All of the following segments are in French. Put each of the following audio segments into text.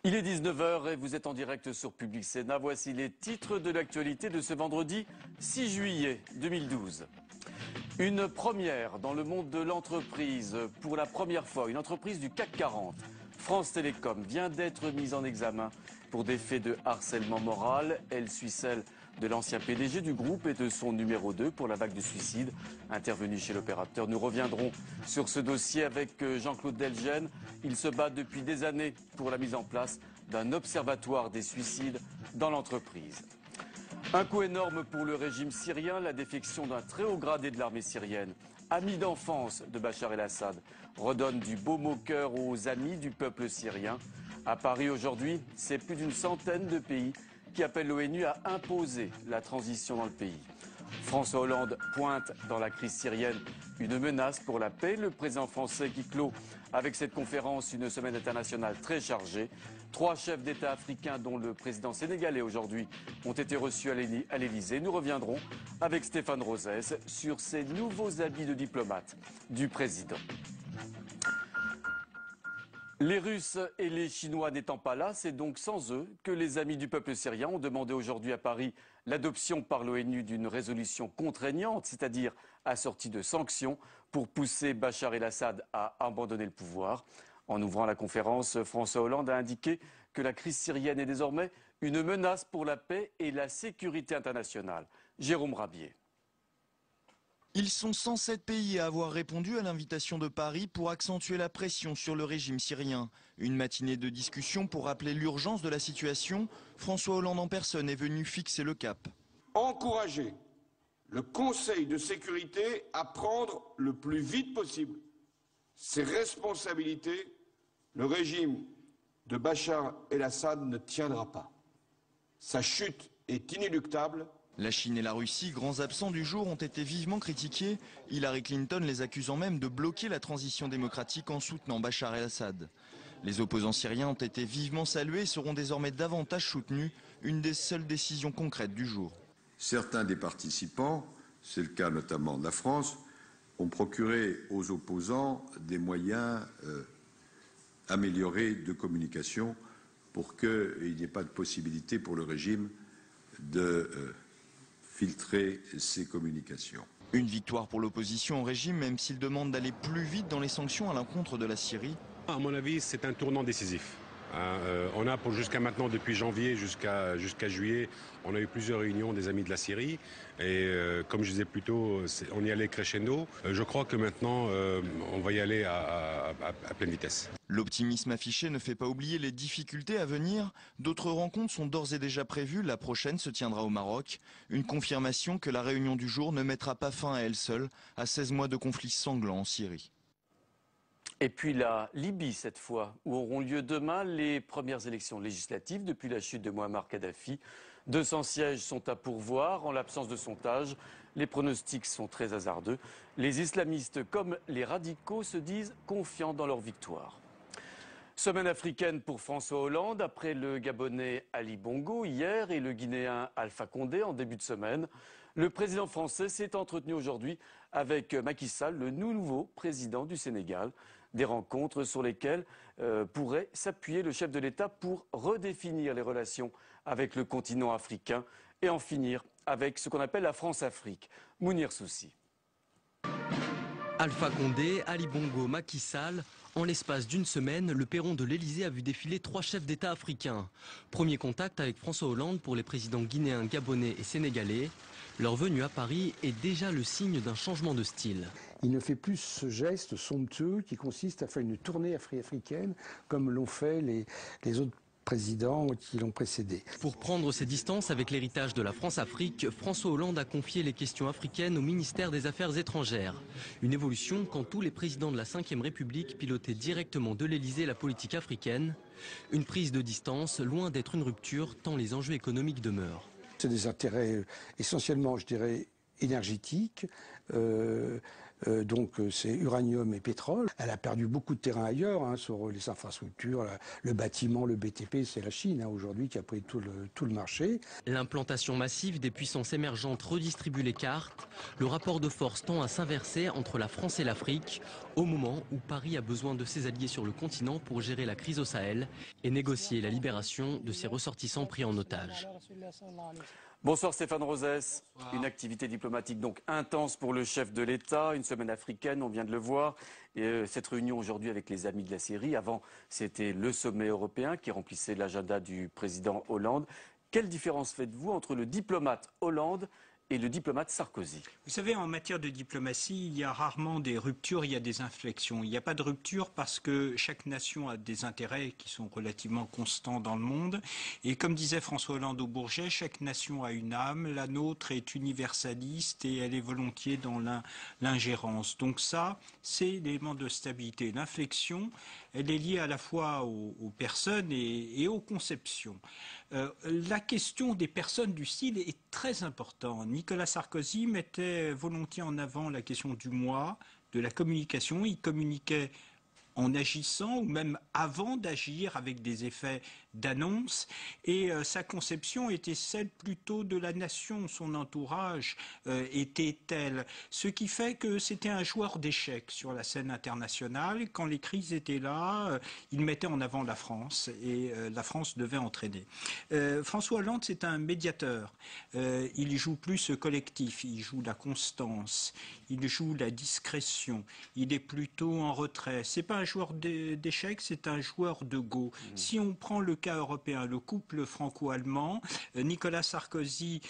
Il est 19 h et vous êtes en direct sur Public Sénat. Voici les titres de l'actualité de ce vendredi 6 juillet 2012. Une première dans le monde de l'entreprise. Pour la première fois, une entreprise du CAC 40, France Télécom, vient d'être mise en examen pour des faits de harcèlement moral. Elle suit celle de l'ancien PDG du groupe et de son numéro 2 pour la vague de suicide intervenue chez l'opérateur. Nous reviendrons sur ce dossier avec Jean-Claude Delgenne. Il se bat depuis des années pour la mise en place d'un observatoire des suicides dans l'entreprise. Un coup énorme pour le régime syrien, la défection d'un très haut gradé de l'armée syrienne, ami d'enfance de Bachar el-Assad, redonne du baume au cœur aux amis du peuple syrien. À Paris aujourd'hui, c'est plus d'une centaine de pays qui appellent l'ONU à imposer la transition dans le pays. François Hollande pointe dans la crise syrienne une menace pour la paix. Le président français qui clôt avec cette conférence une semaine internationale très chargée. 3 chefs d'État africains, dont le président sénégalais aujourd'hui, ont été reçus à l'Élysée. Nous reviendrons avec Stéphane Rosès sur ces nouveaux habits de diplomate du président. Les Russes et les Chinois n'étant pas là, c'est donc sans eux que les amis du peuple syrien ont demandé aujourd'hui à Paris l'adoption par l'ONU d'une résolution contraignante, c'est-à-dire assortie de sanctions, pour pousser Bachar el-Assad à abandonner le pouvoir. En ouvrant la conférence, François Hollande a indiqué que la crise syrienne est désormais une menace pour la paix et la sécurité internationale. Jérôme Rabier. Ils sont 107 pays à avoir répondu à l'invitation de Paris pour accentuer la pression sur le régime syrien. Une matinée de discussion pour rappeler l'urgence de la situation. François Hollande en personne est venu fixer le cap. Encourager le Conseil de sécurité à prendre le plus vite possible ses responsabilités. Le régime de Bachar el-Assad ne tiendra pas. Sa chute est inéluctable. La Chine et la Russie, grands absents du jour, ont été vivement critiqués. Hillary Clinton les accusant même de bloquer la transition démocratique en soutenant Bachar el-Assad. Les opposants syriens ont été vivement salués et seront désormais davantage soutenus, une des seules décisions concrètes du jour. Certains des participants, c'est le cas notamment de la France, ont procuré aux opposants des moyens améliorés de communication pour qu'il n'y ait pas de possibilité pour le régime de filtrer ces communications. Une victoire pour l'opposition au régime, même s'il demande d'aller plus vite dans les sanctions à l'encontre de la Syrie. À mon avis, c'est un tournant décisif. On a jusqu'à maintenant, depuis janvier jusqu'à juillet, on a eu plusieurs réunions des amis de la Syrie. Et comme je disais plus tôt, on y allait crescendo. Je crois que maintenant, on va y aller à pleine vitesse. L'optimisme affiché ne fait pas oublier les difficultés à venir. D'autres rencontres sont d'ores et déjà prévues. La prochaine se tiendra au Maroc. Une confirmation que la réunion du jour ne mettra pas fin à elle seule à 16 mois de conflit sanglant en Syrie. Et puis la Libye cette fois, où auront lieu demain les premières élections législatives depuis la chute de Mouammar Kadhafi. 200 sièges sont à pourvoir. En l'absence de sondage, les pronostics sont très hasardeux. Les islamistes comme les radicaux se disent confiants dans leur victoire. Semaine africaine pour François Hollande, après le Gabonais Ali Bongo hier et le Guinéen Alpha Condé en début de semaine. Le président français s'est entretenu aujourd'hui avec Macky Sall, le nouveau président du Sénégal. Des rencontres sur lesquelles pourrait s'appuyer le chef de l'État pour redéfinir les relations avec le continent africain et en finir avec ce qu'on appelle la France-Afrique. Mounir Soussi. Alpha Condé, Ali Bongo, Macky Sall. En l'espace d'une semaine, le perron de l'Elysée a vu défiler 3 chefs d'État africains. Premier contact avec François Hollande pour les présidents guinéens, gabonais et sénégalais. Leur venue à Paris est déjà le signe d'un changement de style. Il ne fait plus ce geste somptueux qui consiste à faire une tournée africaine comme l'ont fait les autres présidents qui l'ont précédé. Pour prendre ses distances avec l'héritage de la France-Afrique, François Hollande a confié les questions africaines au ministère des Affaires étrangères. Une évolution quand tous les présidents de la Ve République pilotaient directement de l'Elysée la politique africaine. Une prise de distance loin d'être une rupture tant les enjeux économiques demeurent. C'est des intérêts essentiellement, je dirais, énergétiques, donc c'est uranium et pétrole. Elle a perdu beaucoup de terrain ailleurs, hein, sur les infrastructures, le bâtiment, le BTP, c'est la Chine hein, aujourd'hui qui a pris tout le marché. L'implantation massive des puissances émergentes redistribue les cartes. Le rapport de force tend à s'inverser entre la France et l'Afrique, au moment où Paris a besoin de ses alliés sur le continent pour gérer la crise au Sahel et négocier la libération de ses ressortissants pris en otage. Bonsoir Stéphane Rosès. Une activité diplomatique donc intense pour le chef de l'État, une semaine africaine, on vient de le voir. Et cette réunion aujourd'hui avec les amis de la Syrie, avant c'était le sommet européen qui remplissait l'agenda du président Hollande. Quelle différence faites-vous entre le diplomate Hollande et le diplomate Sarkozy? Vous savez, en matière de diplomatie, il y a rarement des ruptures, il y a des inflexions. Il n'y a pas de rupture parce que chaque nation a des intérêts qui sont relativement constants dans le monde. Et comme disait François Hollande au Bourget, chaque nation a une âme, la nôtre est universaliste et elle est volontiers dans l'ingérence. Donc ça, c'est l'élément de stabilité. L'inflexion, elle est liée à la fois aux personnes et aux conceptions. La question des personnes du style est très importante. Nicolas Sarkozy mettait volontiers en avant la question du moi, de la communication. Il communiquait en agissant ou même avant d'agir avec des effets d'annonce. Et sa conception était celle plutôt de la nation. Son entourage était tel. Ce qui fait que c'était un joueur d'échecs sur la scène internationale. Quand les crises étaient là, il mettait en avant la France et la France devait entraîner. François Hollande, c'est un médiateur. Il joue plus ce collectif, il joue la constance, il joue la discrétion. Il est plutôt en retrait. C'est pas un joueur d'échecs, c'est un joueur de go. Si on prend le cas européen, le couple franco-allemand, Nicolas Sarkozy,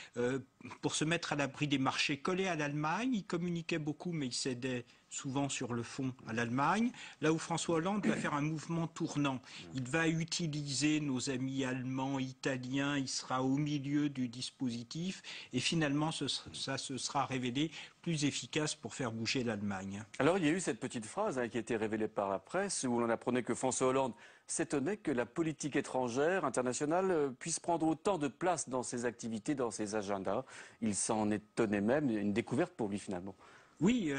pour se mettre à l'abri des marchés, collait à l'Allemagne, il communiquait beaucoup mais il cédait souvent sur le fond à l'Allemagne, là où François Hollande va faire un mouvement tournant. Il va utiliser nos amis allemands, italiens, il sera au milieu du dispositif et finalement ça se sera révélé plus efficace pour faire bouger l'Allemagne. Alors il y a eu cette petite phrase qui a été révélée par la presse où l'on apprenait que François Hollande s'étonnait que la politique étrangère internationale puisse prendre autant de place dans ses activités, dans ses agendas. Il s'en étonnait même, une découverte pour lui finalement. Oui,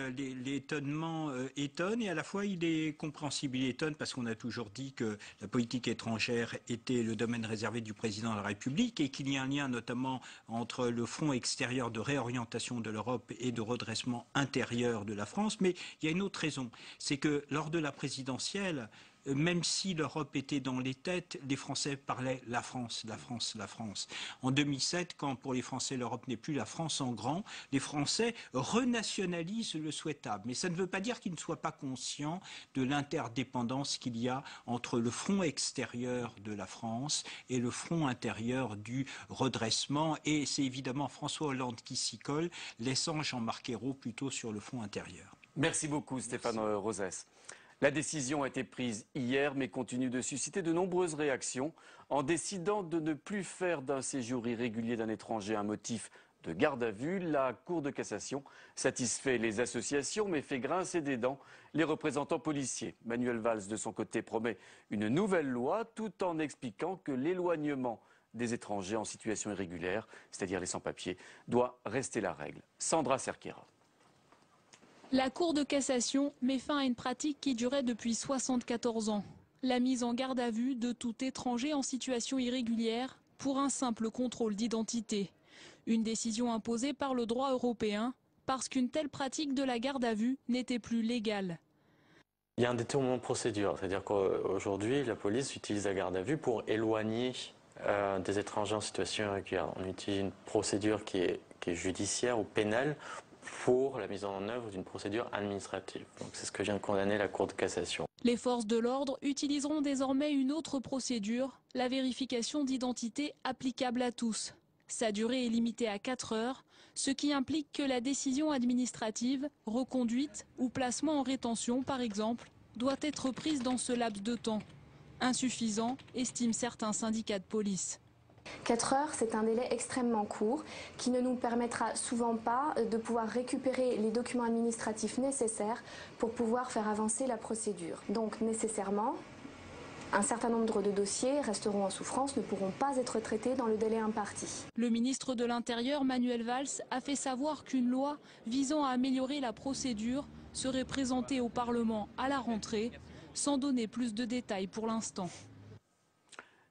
l'étonnement étonne et à la fois il est compréhensible. Il étonne parce qu'on a toujours dit que la politique étrangère était le domaine réservé du président de la République et qu'il y a un lien notamment entre le front extérieur de réorientation de l'Europe et de redressement intérieur de la France. Mais il y a une autre raison, c'est que lors de la présidentielle, même si l'Europe était dans les têtes, les Français parlaient la France, la France, la France. En 2007, quand pour les Français l'Europe n'est plus la France en grand, les Français renationalisent le souhaitable. Mais ça ne veut pas dire qu'ils ne soient pas conscients de l'interdépendance qu'il y a entre le front extérieur de la France et le front intérieur du redressement. Et c'est évidemment François Hollande qui s'y colle, laissant Jean-Marc Ayrault plutôt sur le front intérieur. Merci beaucoup Stéphane Rosès. La décision a été prise hier, mais continue de susciter de nombreuses réactions. En décidant de ne plus faire d'un séjour irrégulier d'un étranger un motif de garde à vue, la Cour de cassation satisfait les associations, mais fait grincer des dents les représentants policiers. Manuel Valls, de son côté, promet une nouvelle loi, tout en expliquant que l'éloignement des étrangers en situation irrégulière, c'est-à-dire les sans-papiers, doit rester la règle. Sandra Cerquera. La Cour de cassation met fin à une pratique qui durait depuis 74 ans. La mise en garde à vue de tout étranger en situation irrégulière pour un simple contrôle d'identité. Une décision imposée par le droit européen parce qu'une telle pratique de la garde à vue n'était plus légale. Il y a un détournement de procédure, c'est-à-dire qu'aujourd'hui, la police utilise la garde à vue pour éloigner des étrangers en situation irrégulière. On utilise une procédure qui est judiciaire ou pénale pour la mise en œuvre d'une procédure administrative. Donc c'est ce que vient de condamner la Cour de cassation. Les forces de l'ordre utiliseront désormais une autre procédure, la vérification d'identité applicable à tous. Sa durée est limitée à 4 heures, ce qui implique que la décision administrative, reconduite ou placement en rétention par exemple, doit être prise dans ce laps de temps. Insuffisant, estiment certains syndicats de police. 4 heures, c'est un délai extrêmement court qui ne nous permettra souvent pas de pouvoir récupérer les documents administratifs nécessaires pour pouvoir faire avancer la procédure. Donc nécessairement, un certain nombre de dossiers resteront en souffrance, ne pourront pas être traités dans le délai imparti. Le ministre de l'Intérieur, Manuel Valls, a fait savoir qu'une loi visant à améliorer la procédure serait présenté au Parlement à la rentrée, sans donner plus de détails pour l'instant.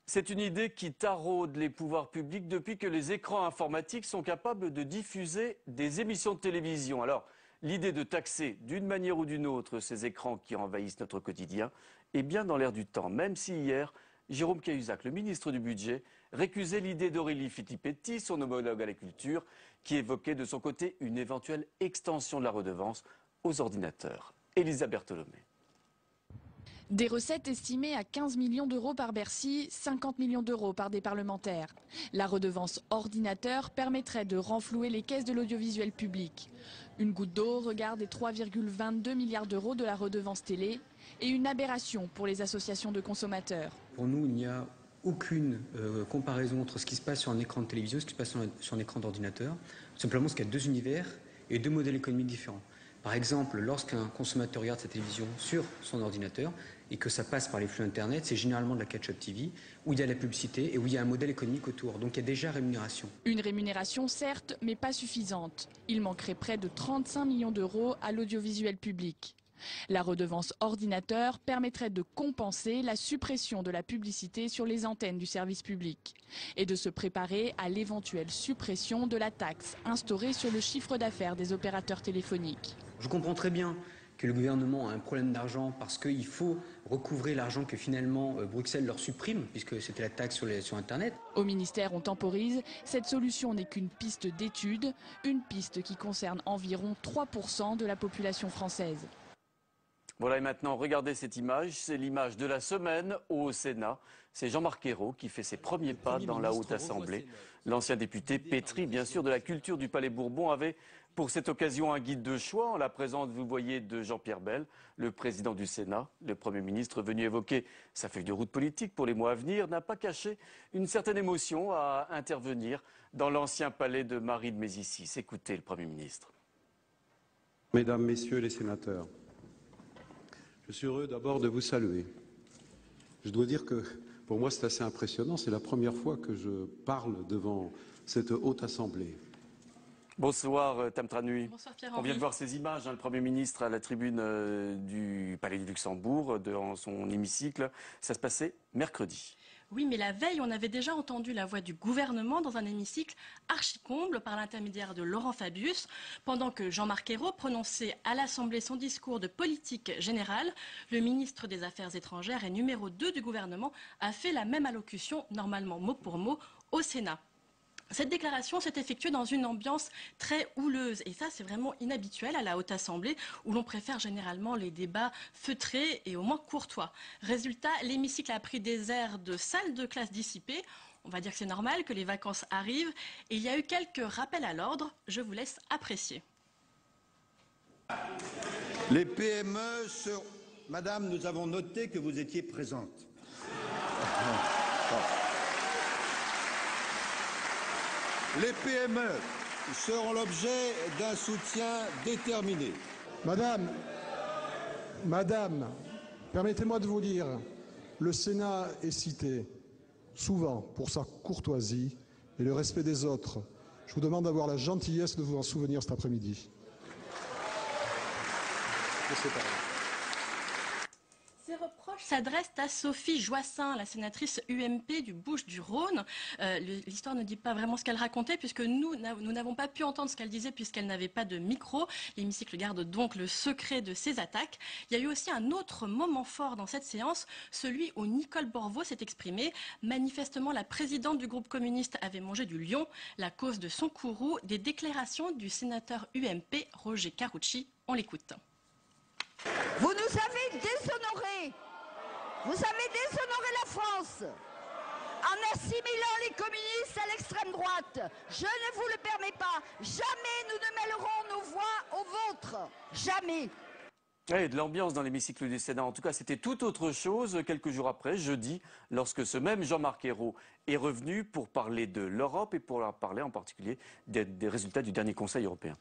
C'est une idée qui taraude les pouvoirs publics depuis que les écrans informatiques sont capables de diffuser des émissions de télévision. Alors, l'idée de taxer d'une manière ou d'une autre ces écrans qui envahissent notre quotidien est bien dans l'air du temps, même si hier, Jérôme Cahuzac, le ministre du Budget, récusait l'idée d'Aurélie Filippetti, son homologue à la culture, qui évoquait de son côté une éventuelle extension de la redevance aux ordinateurs. Elisa Bertolomé. Des recettes estimées à 15 millions d'euros par Bercy, 50 millions d'euros par des parlementaires. La redevance ordinateur permettrait de renflouer les caisses de l'audiovisuel public. Une goutte d'eau regarde les 3,22 milliards d'euros de la redevance télé et une aberration pour les associations de consommateurs. Pour nous, il n'y a aucune comparaison entre ce qui se passe sur un écran de télévision et ce qui se passe sur un écran d'ordinateur. Simplement, parce qu'il y a deux univers et deux modèles économiques différents. Par exemple, lorsqu'un consommateur regarde sa télévision sur son ordinateur et que ça passe par les flux Internet, c'est généralement de la catch-up TV, où il y a la publicité et où il y a un modèle économique autour. Donc il y a déjà rémunération. Une rémunération certes, mais pas suffisante. Il manquerait près de 35 millions d'euros à l'audiovisuel public. La redevance ordinateur permettrait de compenser la suppression de la publicité sur les antennes du service public et de se préparer à l'éventuelle suppression de la taxe instaurée sur le chiffre d'affaires des opérateurs téléphoniques. Je comprends très bien que le gouvernement a un problème d'argent parce qu'il faut recouvrer l'argent que finalement Bruxelles leur supprime, puisque c'était la taxe sur Internet. Au ministère, on temporise. Cette solution n'est qu'une piste d'étude, une piste qui concerne environ 3% de la population française. Voilà, et maintenant, regardez cette image. C'est l'image de la semaine au Sénat. C'est Jean-Marc Ayrault qui fait ses premiers pas dans la Haute Assemblée. L'ancien député, pétri bien sûr de la culture du Palais Bourbon, avait pour cette occasion un guide de choix. En la présence, vous voyez, de Jean-Pierre Bel, le président du Sénat. Le Premier ministre, venu évoquer sa feuille de route politique pour les mois à venir, n'a pas caché une certaine émotion à intervenir dans l'ancien palais de Marie de Médicis. Écoutez le Premier ministre. Mesdames, Messieurs les sénateurs, je suis heureux d'abord de vous saluer. Je dois dire que pour moi c'est assez impressionnant, c'est la première fois que je parle devant cette haute assemblée. Bonsoir Tam Tranui. Bonsoir Pierre-Henri. On vient de voir ces images, le Premier ministre à la tribune du Palais du Luxembourg, dans son hémicycle. Ça se passait mercredi. Oui, mais la veille, on avait déjà entendu la voix du gouvernement dans un hémicycle archi-comble par l'intermédiaire de Laurent Fabius, pendant que Jean-Marc Ayrault prononçait à l'Assemblée son discours de politique générale. Le ministre des Affaires étrangères et numéro 2 du gouvernement a fait la même allocution, normalement mot pour mot, au Sénat. Cette déclaration s'est effectuée dans une ambiance très houleuse et ça c'est vraiment inhabituel à la Haute Assemblée où l'on préfère généralement les débats feutrés et au moins courtois. Résultat, l'hémicycle a pris des airs de salle de classe dissipée. On va dire que c'est normal que les vacances arrivent et il y a eu quelques rappels à l'ordre. Je vous laisse apprécier. Les PME sur... Madame, nous avons noté que vous étiez présente. Les PME seront l'objet d'un soutien déterminé. Madame, permettez-moi de vous dire, le Sénat est cité souvent pour sa courtoisie et le respect des autres. Je vous demande d'avoir la gentillesse de vous en souvenir cet après-midi. Ces reproches s'adressent à Sophie Joissains, la sénatrice UMP du Bouches-du-Rhône. L'histoire ne dit pas vraiment ce qu'elle racontait puisque nous n'avons pas pu entendre ce qu'elle disait puisqu'elle n'avait pas de micro. L'hémicycle garde donc le secret de ses attaques. Il y a eu aussi un autre moment fort dans cette séance, celui où Nicole Borvo s'est exprimée. Manifestement, la présidente du groupe communiste avait mangé du lion, la cause de son courroux, des déclarations du sénateur UMP Roger Carucci. On l'écoute. Vous nous avez déshonorés. Vous avez déshonoré la France en assimilant les communistes à l'extrême droite. Je ne vous le permets pas. Jamais nous ne mêlerons nos voix aux vôtres. Jamais. Et de l'ambiance dans l'hémicycle du Sénat. En tout cas, c'était tout autre chose quelques jours après, jeudi, lorsque ce même Jean-Marc Ayrault est revenu pour parler de l'Europe et pour leur parler en particulier des résultats du dernier Conseil européen.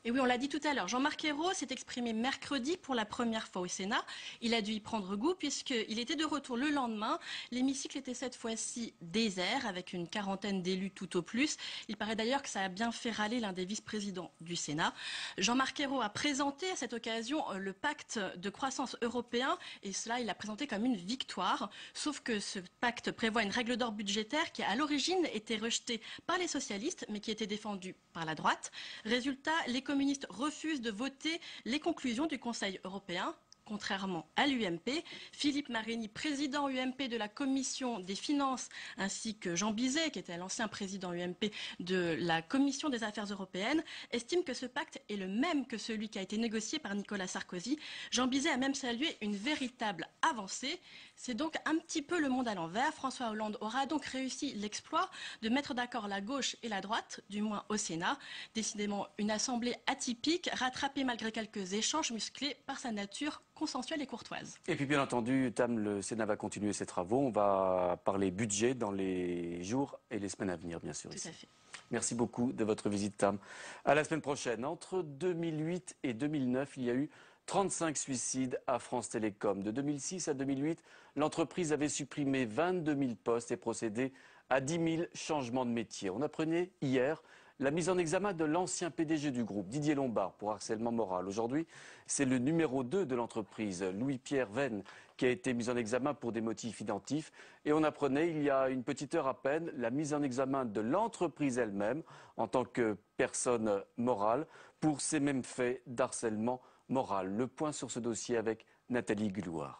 Et oui, on l'a dit tout à l'heure, Jean-Marc Ayrault s'est exprimé mercredi pour la première fois au Sénat. Il a dû y prendre goût puisqu'il était de retour le lendemain. L'hémicycle était cette fois-ci désert avec une quarantaine d'élus tout au plus. Il paraît d'ailleurs que ça a bien fait râler l'un des vice-présidents du Sénat. Jean-Marc Ayrault a présenté à cette occasion le pacte de croissance européen et cela, il l'a présenté comme une victoire. Sauf que ce pacte prévoit une règle d'or budgétaire qui à l'origine était rejetée par les socialistes mais qui était défendue par la droite. Résultat, les communistes refusent de voter les conclusions du Conseil européen. Contrairement à l'UMP, Philippe Marini, président UMP de la Commission des Finances, ainsi que Jean Bizet, qui était l'ancien président UMP de la Commission des Affaires européennes, estiment que ce pacte est le même que celui qui a été négocié par Nicolas Sarkozy. Jean Bizet a même salué une véritable avancée. C'est donc un petit peu le monde à l'envers. François Hollande aura donc réussi l'exploit de mettre d'accord la gauche et la droite, du moins au Sénat. Décidément une assemblée atypique, rattrapée malgré quelques échanges musclés par sa nature consensuelle et courtoise. Et puis bien entendu, Tam, le Sénat va continuer ses travaux. On va parler budget dans les jours et les semaines à venir, bien sûr. Tout à fait. Merci beaucoup de votre visite, Tam. À la semaine prochaine. Entre 2008 et 2009, il y a eu 35 suicides à France Télécom. De 2006 à 2008, l'entreprise avait supprimé 22 000 postes et procédé à 10 000 changements de métier. On apprenait hier la mise en examen de l'ancien PDG du groupe, Didier Lombard, pour harcèlement moral. Aujourd'hui, c'est le numéro 2 de l'entreprise, Louis-Pierre Venn, qui a été mis en examen pour des motifs identiques. Et on apprenait, il y a une petite heure à peine, la mise en examen de l'entreprise elle-même, en tant que personne morale, pour ces mêmes faits d'harcèlement moral. Le point sur ce dossier avec Nathalie Gulloire.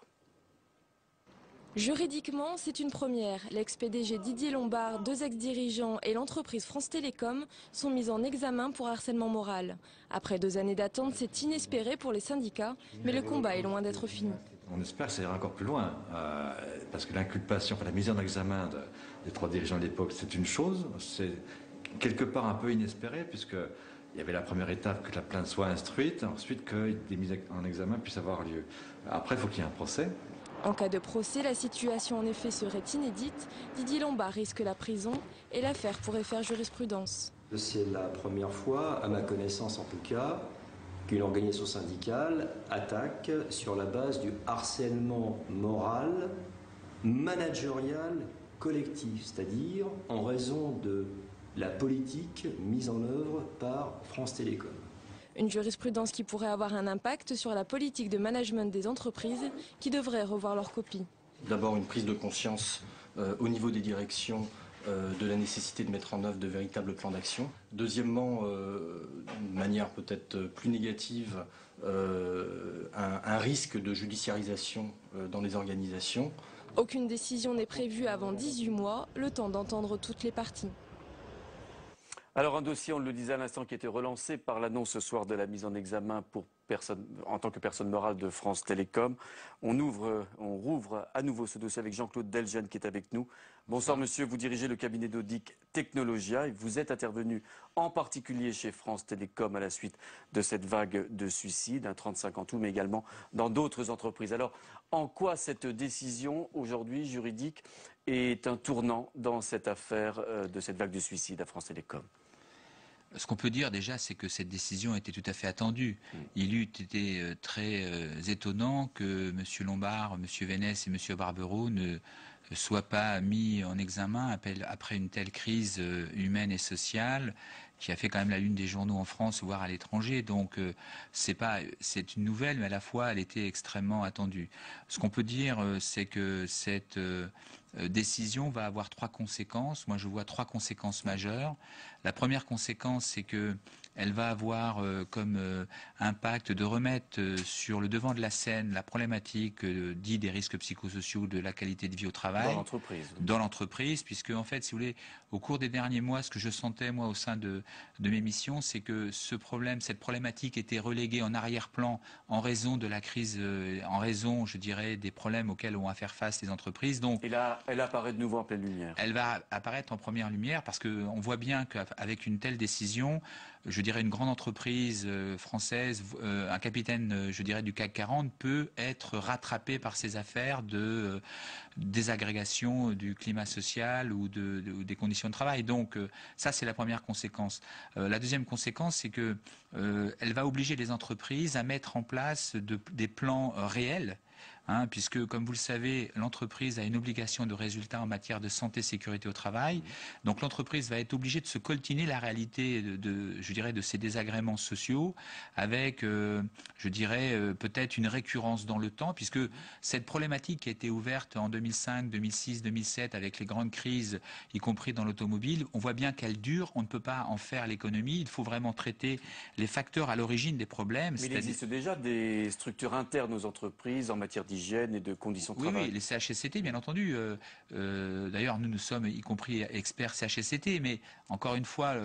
Juridiquement, c'est une première. L'ex-PDG Didier Lombard, 2 ex-dirigeants et l'entreprise France Télécom sont mis en examen pour harcèlement moral. Après 2 années d'attente, c'est inespéré pour les syndicats, mais le combat est loin d'être fini. On espère que ça ira encore plus loin, parce que l'inculpation, la mise en examen des 3 dirigeants de l'époque, c'est une chose, c'est quelque part un peu inespéré, puisqu'il y avait la première étape que la plainte soit instruite, ensuite que des mises en examen puissent avoir lieu. Après, il faut qu'il y ait un procès. En cas de procès, la situation en effet serait inédite. Didier Lombard risque la prison et l'affaire pourrait faire jurisprudence. C'est la première fois, à ma connaissance en tout cas, qu'une organisation syndicale attaque sur la base du harcèlement moral, managérial, collectif, c'est-à-dire en raison de la politique mise en œuvre par France Télécom. Une jurisprudence qui pourrait avoir un impact sur la politique de management des entreprises qui devraient revoir leur copie. D'abord une prise de conscience au niveau des directions de la nécessité de mettre en œuvre de véritables plans d'action. Deuxièmement, d'une manière peut-être plus négative, un risque de judiciarisation dans les organisations. Aucune décision n'est prévue avant 18 mois, le temps d'entendre toutes les parties. Alors un dossier, on le disait à l'instant, qui était relancé par l'annonce ce soir de la mise en examen en tant que personne morale de France Télécom. On rouvre à nouveau ce dossier avec Jean-Claude Delgen qui est avec nous. Bonsoir monsieur, vous dirigez le cabinet d'audit Technologia et vous êtes intervenu en particulier chez France Télécom à la suite de cette vague de suicides, un 35 en tout, mais également dans d'autres entreprises. Alors en quoi cette décision aujourd'hui juridique est un tournant dans cette affaire de cette vague de suicides à France Télécom? Ce qu'on peut dire déjà, c'est que cette décision était tout à fait attendue. Il eût été très étonnant que M. Lombard, M. Vénès et M. Barberot ne soient pas mis en examen après une telle crise humaine et sociale qui a fait quand même la une des journaux en France, voire à l'étranger. Donc c'est une nouvelle, mais à la fois elle était extrêmement attendue. Ce qu'on peut dire, c'est que cette décision va avoir 3 conséquences. Moi, je vois 3 conséquences majeures. La première conséquence, c'est que elle va avoir comme impact de remettre sur le devant de la scène la problématique dite des risques psychosociaux, de la qualité de vie au travail. Dans l'entreprise. Dans l'entreprise, puisque en fait, si vous voulez, au cours des derniers mois, ce que je sentais moi au sein de mes missions, c'est que cette problématique était reléguée en arrière-plan en raison de la crise, en raison, je dirais, des problèmes auxquels ont à faire face les entreprises. Donc, et là, elle apparaît de nouveau en pleine lumière. Elle va apparaître en première lumière parce qu'on voit bien qu'avec une telle décision, je dirais une grande entreprise française, un capitaine, je dirais, du CAC 40 peut être rattrapé par ces affaires de désagrégation du climat social ou des conditions de travail. Donc ça, c'est la première conséquence. conséquence. La deuxième conséquence, c'est que elle va obliger les entreprises à mettre en place des plans réels. Puisque, comme vous le savez, l'entreprise a une obligation de résultat en matière de santé et sécurité au travail. Donc l'entreprise va être obligée de se coltiner la réalité de ces désagréments sociaux avec, peut-être une récurrence dans le temps, puisque cette problématique qui a été ouverte en 2005, 2006, 2007 avec les grandes crises, y compris dans l'automobile, on voit bien qu'elle dure, on ne peut pas en faire l'économie, il faut vraiment traiter les facteurs à l'origine des problèmes. Mais il existe déjà des structures internes aux entreprises en matière d'hygiène et de conditions de travail. Oui, les CHSCT, bien entendu. D'ailleurs, nous sommes, y compris experts CHSCT, mais encore une fois,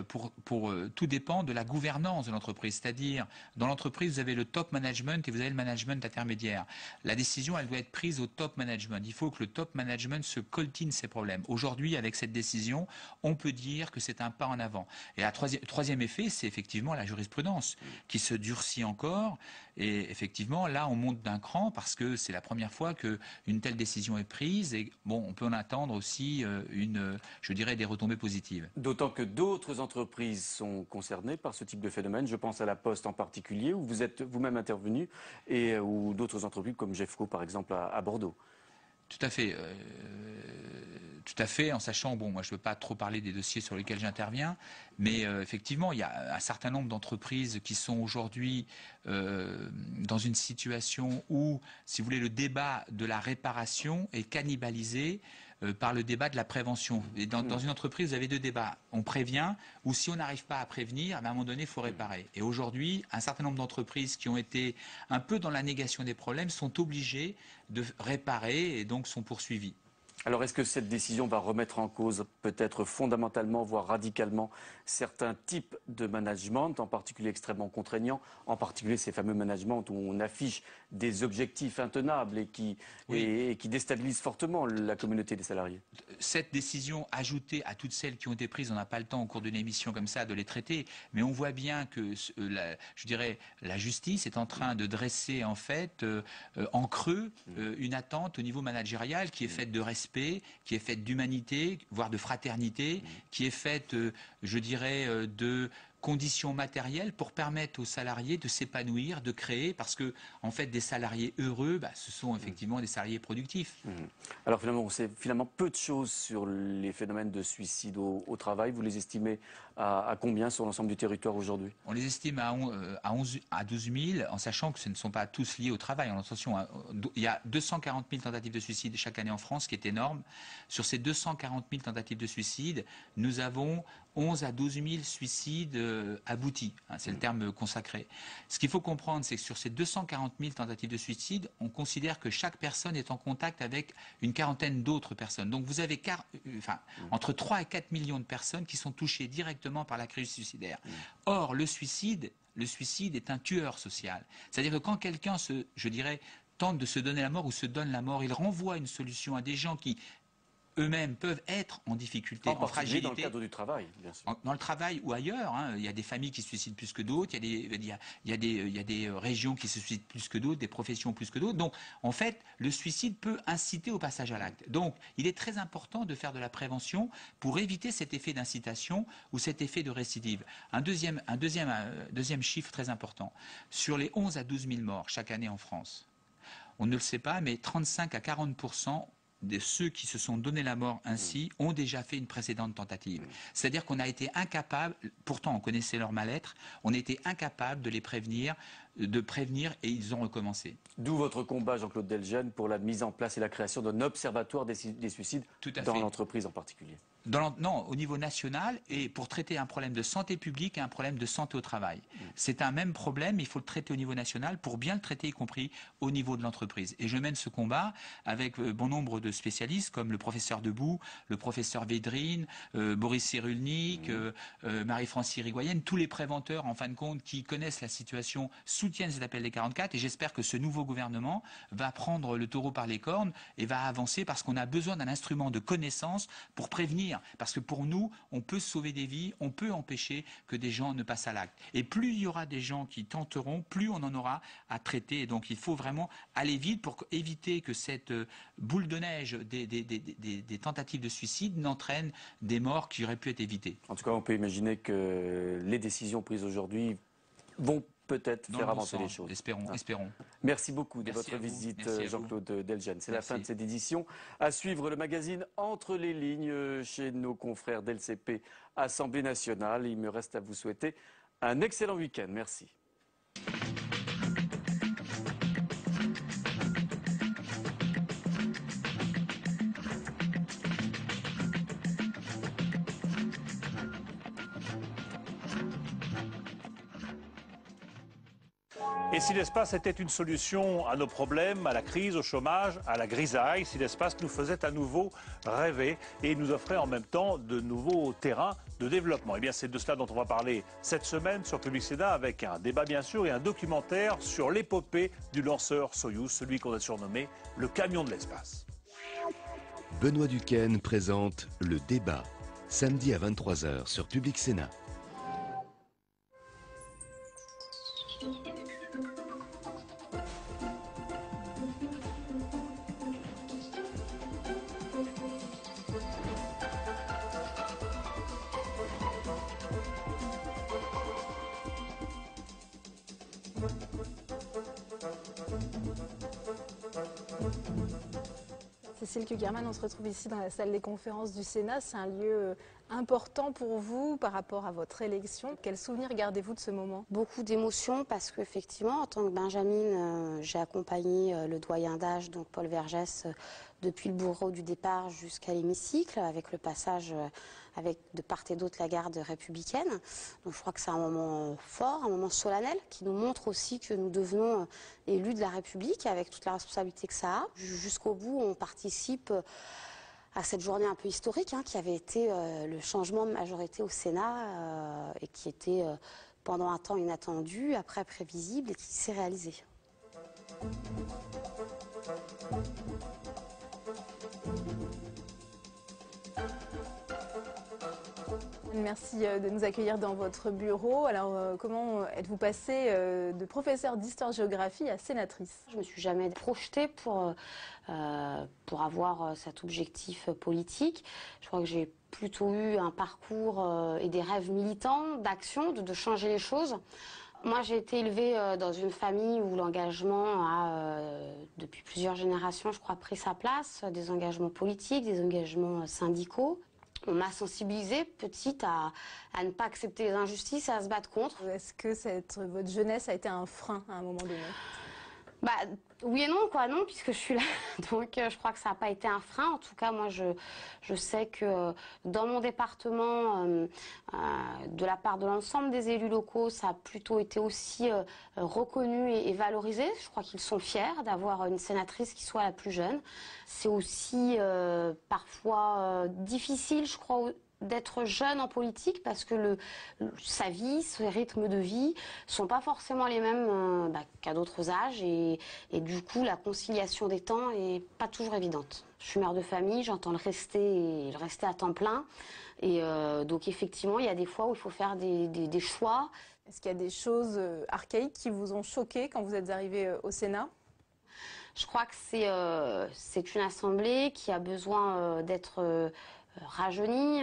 tout dépend de la gouvernance de l'entreprise. C'est-à-dire, dans l'entreprise, vous avez le top management et vous avez le management intermédiaire. La décision, elle doit être prise au top management. Il faut que le top management se coltine ces problèmes. Aujourd'hui, avec cette décision, on peut dire que c'est un pas en avant. Et le troisième effet, c'est effectivement la jurisprudence qui se durcit encore. Et effectivement, là, on monte d'un cran parce que c'est la première fois qu'une telle décision est prise. Et bon, on peut en attendre aussi des retombées positives. D'autant que d'autres entreprises sont concernées par ce type de phénomène. Je pense à la Poste en particulier, où vous êtes vous-même intervenu, et ou d'autres entreprises comme Jeffco, par exemple, à Bordeaux. Tout à fait. Tout à fait, en sachant, moi je ne veux pas trop parler des dossiers sur lesquels j'interviens, mais effectivement, il y a un certain nombre d'entreprises qui sont aujourd'hui dans une situation où, si vous voulez, le débat de la réparation est cannibalisé par le débat de la prévention. Et dans une entreprise, vous avez deux débats. On prévient, ou si on n'arrive pas à prévenir, à un moment donné, il faut réparer. Et aujourd'hui, un certain nombre d'entreprises qui ont été un peu dans la négation des problèmes sont obligées de réparer et donc sont poursuivies. Alors, est-ce que cette décision va remettre en cause, peut-être fondamentalement, voire radicalement, certains types de management, en particulier extrêmement contraignants, en particulier ces fameux managements où on affiche des objectifs intenables et qui déstabilisent fortement la communauté des salariés? Cette décision, ajoutée à toutes celles qui ont été prises, on n'a pas le temps au cours d'une émission comme ça de les traiter, mais on voit bien que, la justice est en train de dresser en fait en creux une attente au niveau managérial qui est faite de respect, qui est faite d'humanité, voire de fraternité, qui est faite, de conditions matérielles pour permettre aux salariés de s'épanouir, de créer, parce que en fait des salariés heureux, ce sont effectivement des salariés productifs. Alors finalement, on sait peu de choses sur les phénomènes de suicide au travail. Vous les estimez à combien sur l'ensemble du territoire aujourd'hui? On les estime à 12 000, en sachant que ce ne sont pas tous liés au travail. Attention, il y a 240 000 tentatives de suicide chaque année en France, ce qui est énorme. Sur ces 240 000 tentatives de suicide, nous avons 11 à 12 000 suicides aboutis. C'est le terme consacré. Ce qu'il faut comprendre, c'est que sur ces 240 000 tentatives de suicide, on considère que chaque personne est en contact avec une quarantaine d'autres personnes. Donc vous avez entre 3 et 4 millions de personnes qui sont touchées directement par la crise suicidaire. Or, le suicide est un tueur social. C'est-à-dire que quand quelqu'un tente de se donner la mort ou se donne la mort, il renvoie une solution à des gens qui eux-mêmes peuvent être en difficulté, en fragilité. Dans le cadre du travail, bien sûr. Dans le travail ou ailleurs, il y a des familles qui se suicident plus que d'autres, il y a des régions qui se suicident plus que d'autres, des professions plus que d'autres. Donc, en fait, le suicide peut inciter au passage à l'acte. Donc, il est très important de faire de la prévention pour éviter cet effet d'incitation ou cet effet de récidive. Un deuxième chiffre très important. Sur les 11 à 12 000 morts chaque année en France, on ne le sait pas, mais 35 à 40% de ceux qui se sont donné la mort ainsi ont déjà fait une précédente tentative. C'est-à-dire qu'on a été incapable, pourtant on connaissait leur mal-être, on a été incapable de les prévenir, et ils ont recommencé. D'où votre combat, Jean-Claude Delgenne, pour la mise en place et la création d'un observatoire des suicides dans l'entreprise en particulier. Non, au niveau national, et pour traiter un problème de santé publique et un problème de santé au travail. C'est un même problème, il faut le traiter au niveau national pour bien le traiter, y compris au niveau de l'entreprise. Et je mène ce combat avec bon nombre de spécialistes, comme le professeur Debout, le professeur Védrine, Boris Cyrulnik, Marie-France Irigoyenne, tous les préventeurs, en fin de compte, qui connaissent la situation, soutiennent cet appel des 44, et j'espère que ce nouveau gouvernement va prendre le taureau par les cornes et va avancer, parce qu'on a besoin d'un instrument de connaissance pour prévenir agir, parce que pour nous, on peut sauver des vies, on peut empêcher que des gens ne passent à l'acte. Et plus il y aura des gens qui tenteront, plus on en aura à traiter. Et donc il faut vraiment aller vite pour éviter que cette boule de neige des tentatives de suicide n'entraîne des morts qui auraient pu être évitées. En tout cas, on peut imaginer que les décisions prises aujourd'hui vont peut-être faire avancer les choses. Espérons. Merci beaucoup de votre visite, Jean-Claude Delgenne. C'est la fin de cette édition. À suivre le magazine Entre les lignes chez nos confrères d'LCP Assemblée nationale. Il me reste à vous souhaiter un excellent week-end. Merci. Et si l'espace était une solution à nos problèmes, à la crise, au chômage, à la grisaille, si l'espace nous faisait à nouveau rêver et nous offrait en même temps de nouveaux terrains de développement. Eh bien, c'est de cela dont on va parler cette semaine sur Public Sénat avec un débat bien sûr et un documentaire sur l'épopée du lanceur Soyouz, celui qu'on a surnommé le camion de l'espace. Benoît Duquesne présente Le Débat, samedi à 23h sur Public Sénat. Cécile Kugerman, on se retrouve ici dans la salle des conférences du Sénat. C'est un lieu important pour vous par rapport à votre élection. Quel souvenir gardez-vous de ce moment? Beaucoup d'émotions parce qu'effectivement, en tant que Benjamine, j'ai accompagné le doyen d'âge, donc Paul Vergès, depuis le bureau du départ jusqu'à l'hémicycle, avec le passage avec de part et d'autre la garde républicaine. Donc je crois que c'est un moment fort, un moment solennel, qui nous montre aussi que nous devenons élus de la République, avec toute la responsabilité que ça a. Jusqu'au bout, on participe à cette journée un peu historique, qui avait été le changement de majorité au Sénat et qui était pendant un temps inattendu, après prévisible et qui s'est réalisé. Merci de nous accueillir dans votre bureau. Alors, comment êtes-vous passée de professeure d'histoire-géographie à sénatrice? Je ne me suis jamais projetée pour avoir cet objectif politique. Je crois que j'ai plutôt eu un parcours et des rêves militants, d'action, de changer les choses. Moi, j'ai été élevée dans une famille où l'engagement a, depuis plusieurs générations, je crois, pris sa place. Des engagements politiques, des engagements syndicaux. On m'a sensibilisée petite à ne pas accepter les injustices et à se battre contre. Est-ce que votre jeunesse a été un frein à un moment donné? Oui et non, non, puisque je suis là. Donc je crois que ça n'a pas été un frein. En tout cas, moi, je sais que dans mon département, de la part de l'ensemble des élus locaux, ça a plutôt été aussi reconnu et valorisé. Je crois qu'ils sont fiers d'avoir une sénatrice qui soit la plus jeune. C'est aussi parfois difficile, je crois, d'être jeune en politique parce que sa vie, ses rythmes de vie sont pas forcément les mêmes qu'à d'autres âges et du coup la conciliation des temps est pas toujours évidente. Je suis mère de famille, j'entends le rester à temps plein et donc effectivement il y a des fois où il faut faire des choix. Est-ce qu'il y a des choses archaïques qui vous ont choqué quand vous êtes arrivée au Sénat? Je crois que c'est une assemblée qui a besoin d'être rajeunie,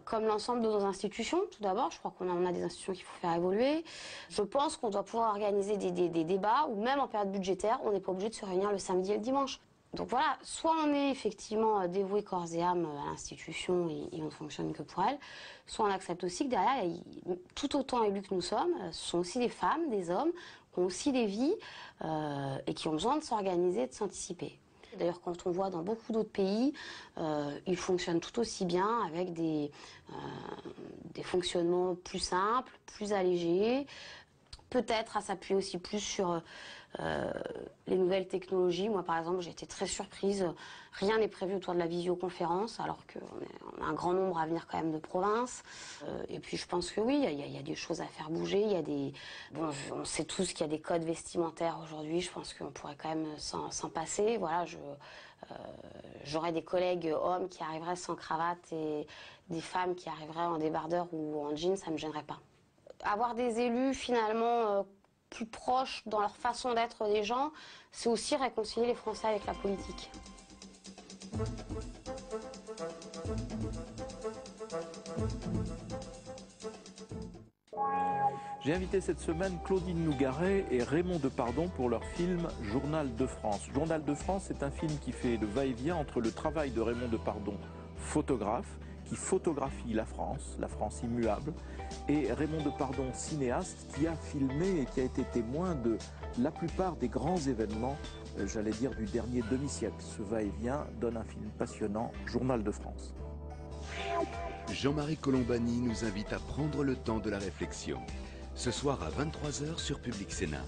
comme l'ensemble de nos institutions. Tout d'abord, je crois qu'on a des institutions qu'il faut faire évoluer. Je pense qu'on doit pouvoir organiser des débats où même en période budgétaire, on n'est pas obligé de se réunir le samedi et le dimanche. Donc voilà, soit on est effectivement dévoué corps et âme à l'institution et on ne fonctionne que pour elle, soit on accepte aussi que derrière, tout autant élus que nous sommes, ce sont aussi des femmes, des hommes, qui ont aussi des vies et qui ont besoin de s'organiser, de s'anticiper. D'ailleurs, quand on voit dans beaucoup d'autres pays, ils fonctionnent tout aussi bien avec des fonctionnements plus simples, plus allégés. peut-être à s'appuyer aussi plus sur les nouvelles technologies. Moi, par exemple, j'ai été très surprise. Rien n'est prévu autour de la visioconférence, alors qu'on a un grand nombre à venir quand même de province. Et puis, je pense que oui, il y a des choses à faire bouger. Il y a des... Bon, on sait tous qu'il y a des codes vestimentaires aujourd'hui. Je pense qu'on pourrait quand même s'en passer. Voilà, j'aurais des collègues hommes qui arriveraient sans cravate et des femmes qui arriveraient en débardeur ou en jean, ça ne me gênerait pas. Avoir des élus, finalement... plus proches dans leur façon d'être des gens, c'est aussi réconcilier les Français avec la politique. J'ai invité cette semaine Claudine Nougaret et Raymond Depardon pour leur film Journal de France. Journal de France, c'est un film qui fait le va-et-vient entre le travail de Raymond Depardon, photographe, qui photographie la France immuable, et Raymond Depardon, cinéaste, qui a filmé et qui a été témoin de la plupart des grands événements, j'allais dire du dernier demi-siècle. Ce va-et-vient donne un film passionnant, Journal de France. Jean-Marie Colombani nous invite à prendre le temps de la réflexion. Ce soir à 23h sur Public Sénat.